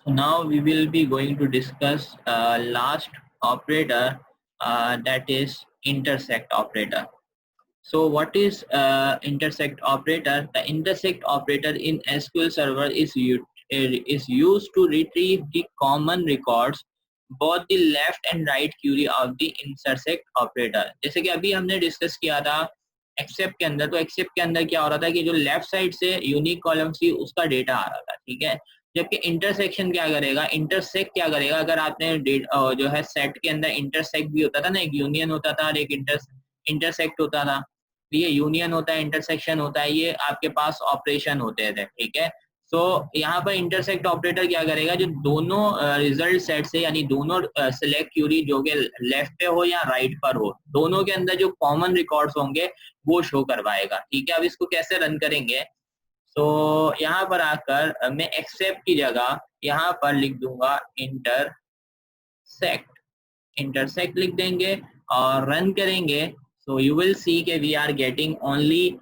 So now we will be going to discuss last operator, that is intersect operator. So what is intersect operator? The intersect operator in SQL Server is used to retrieve the common records both the left and right query of the intersect operator. जैसे कि अभी हमने discuss किया था accept के अंदर, तो accept के अंदर क्या हो रहा था कि जो लेफ्ट साइड से यूनिक कॉलम थी उसका डेटा आ रहा था, ठीक है। जबकि इंटरसेक्शन क्या करेगा, इंटरसेक्ट क्या करेगा, अगर आपने जो है सेट के अंदर इंटरसेक्ट भी होता था ना, एक यूनियन होता था और एक इंटरसेक्ट होता था, ये यूनियन होता है, इंटरसेक्शन होता है, ये आपके पास ऑपरेशन होते थे, ठीक है। तो यहाँ पर इंटरसेक्ट ऑपरेटर क्या करेगा, जो दोनों रिजल्ट सेट से यानी दोनों सिलेक्ट क्यूरी जो कि लेफ्ट पे हो या राइट पर हो, दोनों के अंदर जो कॉमन रिकॉर्ड्स होंगे वो शो करवाएगा, ठीक है। अब इसको कैसे रन करेंगे, तो यहाँ पर आकर मैं एक्सेप्ट की जगह यहाँ पर लिख दूंगा इंटरसेक्ट, इंटरसेक्ट लिख देंगे और रन करेंगे। सो यू विल सी के we are getting only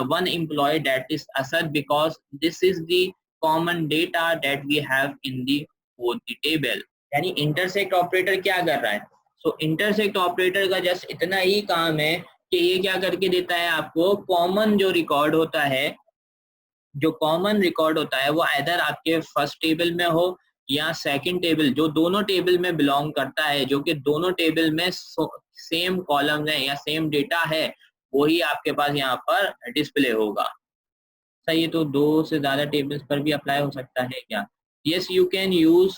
one employee, that is Asad, because this is the common data that we have in the both the table. यानी इंटरसेक्ट ऑपरेटर क्या कर रहा है, सो इंटरसेक्ट ऑपरेटर का just इतना ही काम है कि ये क्या करके देता है आपको, कॉमन जो रिकॉर्ड होता है, जो कॉमन रिकॉर्ड होता है वो आइदर आपके फर्स्ट टेबल में हो या सेकंड टेबल, जो दोनों टेबल में बिलोंग करता है, जो कि दोनों टेबल में सेम कॉलम है या सेम डेटा है, वही आपके पास यहाँ पर डिस्प्ले होगा। सही है, तो दो से ज्यादा टेबल्स पर भी अप्लाई हो सकता है क्या, yes you can use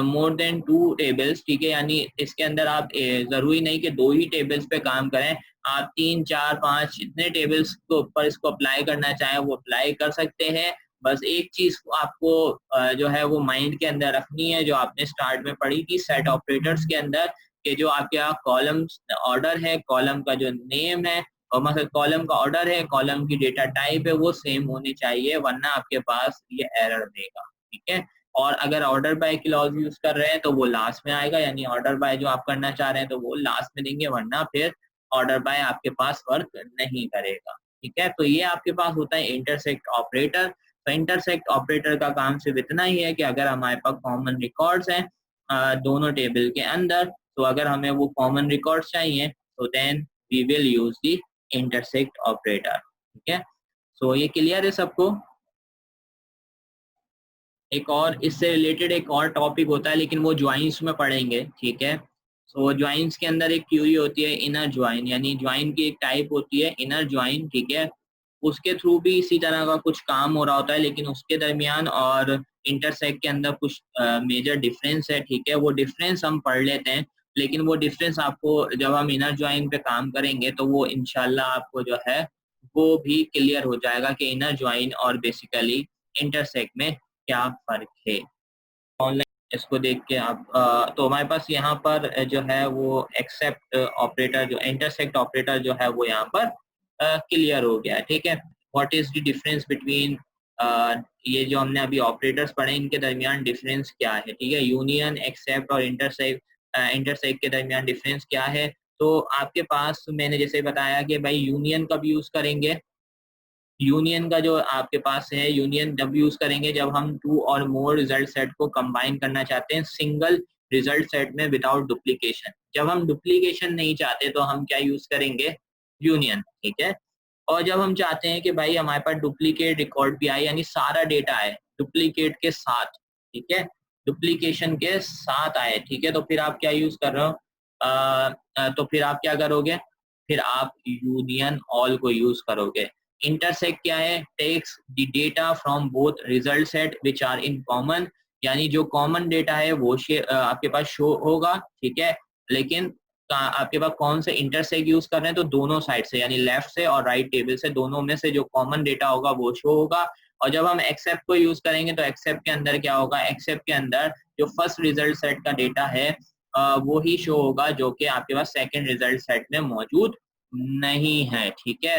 more than 2 tables, ठीक है। यानी इसके अंदर आप जरूरी नहीं कि 2 ही टेबल्स पे काम करें, आप 3, 4, 5 जितने टेबल्स के ऊपर इसको अप्लाई करना चाहें वो अप्लाई कर सकते हैं। बस एक चीज आपको जो है वो माइंड के अंदर रखनी है, जो आपने स्टार्ट में पढ़ी थी सेट ऑपरेटर्स के अंदर, कि जो आपके यहाँ कॉलम ऑर्डर है, कॉलम का जो नेम है और मतलब कॉलम का ऑर्डर है, कॉलम की डेटा टाइप है, वो सेम होनी चाहिए, वरना आपके पास ये एरर देगा, ठीक है। और अगर ऑर्डर बाय क्लॉज यूज कर रहे हैं तो वो लास्ट में आएगा, यानी ऑर्डर बाय जो आप करना चाह रहे हैं तो वो लास्ट में देंगे, वरना फिर ऑर्डर बाय आपके पास वर्क नहीं करेगा, ठीक है। तो ये आपके पास होता है इंटरसेक्ट ऑपरेटर। तो इंटरसेक्ट ऑपरेटर का काम सिर्फ इतना ही है कि अगर हमारे पास कॉमन रिकॉर्ड्स हैं दोनों टेबल के अंदर, तो अगर हमें वो कॉमन रिकॉर्ड्स चाहिए तो then we will use the intersect operator, ठीक है। सो ये क्लियर है सबको। एक और इससे रिलेटेड एक और टॉपिक होता है, लेकिन वो ज्वाइंस में पढ़ेंगे, ठीक है। सो ज्वाइंस के अंदर एक क्यूरी होती है इनर ज्वाइन, यानी ज्वाइन की एक टाइप होती है इनर ज्वाइन, ठीक है। उसके थ्रू भी इसी तरह का कुछ काम हो रहा होता है, लेकिन उसके दरमियान और इंटरसेक्ट के अंदर कुछ मेजर डिफरेंस है, ठीक है। वो डिफरेंस हम पढ़ लेते हैं, लेकिन वो डिफरेंस आपको जब हम इनर ज्वाइन पे काम करेंगे तो वो इंशाल्लाह आपको जो है वो भी क्लियर हो जाएगा कि इनर ज्वाइन और बेसिकली इंटरसेक्ट में क्या फर्क है। ऑनलाइन इसको देख के आप तो हमारे पास यहाँ पर जो है वो एक्सेप्ट ऑपरेटर, जो इंटरसेक्ट ऑपरेटर जो है वो यहाँ पर क्लियर हो गया है, ठीक है। What is the difference between, ये जो हमने अभी ऑपरेटर्स पढ़े इनके दरमियान डिफरेंस क्या है, ठीक है। यूनियन, एक्सेप्ट और इंटरसेक्ट के दरमियान डिफरेंस क्या है, तो आपके पास मैंने जैसे बताया कि भाई यूनियन कब यूज करेंगे, यूनियन का जो आपके पास है, यूनियन जब यूज करेंगे जब हम 2 और मोर रिजल्ट सेट को कंबाइन करना चाहते हैं सिंगल रिजल्ट सेट में विदाउट डुप्लीकेशन। जब हम डुप्लीकेशन नहीं चाहते तो हम क्या यूज करेंगे, यूनियन, ठीक है। और जब हम चाहते हैं कि भाई हमारे पास डुप्लीकेट रिकॉर्ड भी आए, यानी सारा डेटा है डुप्लीकेट के साथ, ठीक है, डुप्लीकेशन के साथ आए, ठीक है, तो फिर आप क्या यूज कर रहे हो, तो फिर आप क्या करोगे, फिर आप यूनियन ऑल को यूज करोगे। इंटरसेक्ट क्या है, takes the data from both result set which are in common, यानी जो कॉमन डेटा है वो आपके पास शो होगा, ठीक है। लेकिन आपके पास कौन से इंटरसेक्ट यूज कर रहे हैं, तो दोनों साइड से यानी लेफ्ट से और राइट टेबल से, दोनों में से जो कॉमन डेटा होगा वो शो होगा। और जब हम एक्सेप्ट को यूज करेंगे तो एक्सेप्ट के अंदर क्या होगा, एक्सेप्ट के अंदर जो फर्स्ट रिजल्ट सेट का डेटा है वो ही शो होगा, जो कि आपके पास सेकंड रिजल्ट सेट में मौजूद नहीं है, ठीक है।